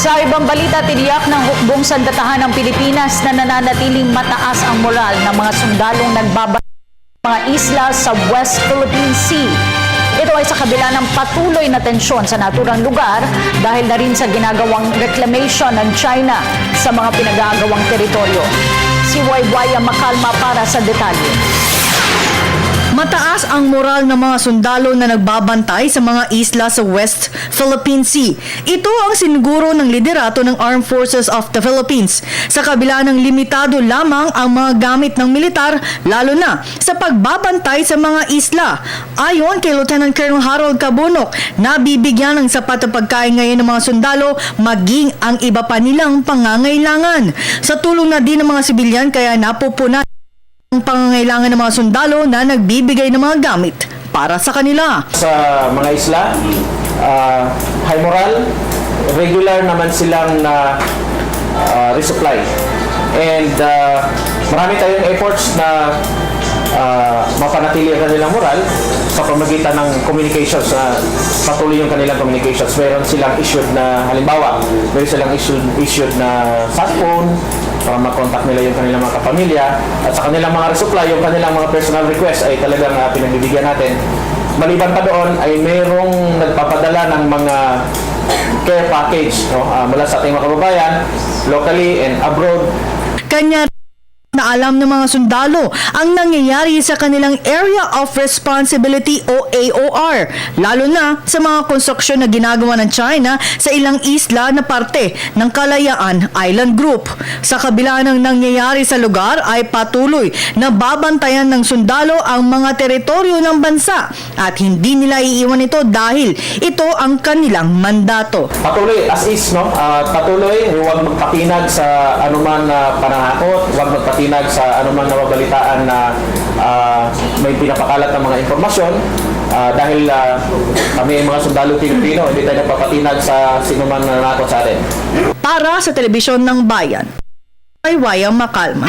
Sa ibang balita, tiniyak ng hukbong sandatahan ng Pilipinas na nananatiling mataas ang moral ng mga sundalong nagbabantay ng mga isla sa West Philippine Sea. Ito ay sa kabila ng patuloy na tensyon sa naturang lugar dahil na rin sa ginagawang reclamation ng China sa mga pinag-aagawang teritoryo. Si Waywaya Makalma para sa detalye. Mataas ang moral ng mga sundalo na nagbabantay sa mga isla sa West Philippine Sea. Ito ang siniguro ng liderato ng Armed Forces of the Philippines. Sa kabila ng limitado lamang ang mga gamit ng militar, lalo na sa pagbabantay sa mga isla. Ayon kay Lieutenant Colonel Harold Cabunok, nabibigyan ng sapat na pagkain ngayon ng mga sundalo maging ang iba pa nilang pangangailangan. Sa tulong na din ng mga sibilyan kaya napupunan ang pangangailangan ng mga sundalo na nagbibigay ng mga gamit para sa kanila. Sa mga isla, high moral, regular naman silang resupply. And marami tayong efforts na mapanatili ang kanilang moral sa pamagitan ng communications, patuloy yung kanilang communications. Meron silang issued na, halimbawa, meron silang issued na cellphone para makontak nila yung kanilang mga kapamilya, at sa kanilang mga resupply, yung kanilang mga personal request ay talagang pinagbibigyan natin. Maliban pa doon ay merong nagpapadala ng mga care package mula sa ating mga kababayan, locally and abroad. Kanya na alam ng mga sundalo ang nangyayari sa kanilang Area of Responsibility o AOR, lalo na sa mga konstruksyon na ginagawa ng China sa ilang isla na parte ng Kalayaan Island Group. Sa kabila ng nangyayari sa lugar ay patuloy na babantayan ng sundalo ang mga teritoryo ng bansa at hindi nila iiwan ito dahil ito ang kanilang mandato. Patuloy as is, patuloy, huwag magpatinag sa anuman na panangakot, huwag magpatinag sa anumang nababalitaan na may pinapakalat ng mga informasyon dahil kami ay mga sundalo Pilipino, hindi tayo nagpapatinag sa sinuman na nanakot sa atin. Para sa Telebisyon ng Bayan, Waywaya Makalma.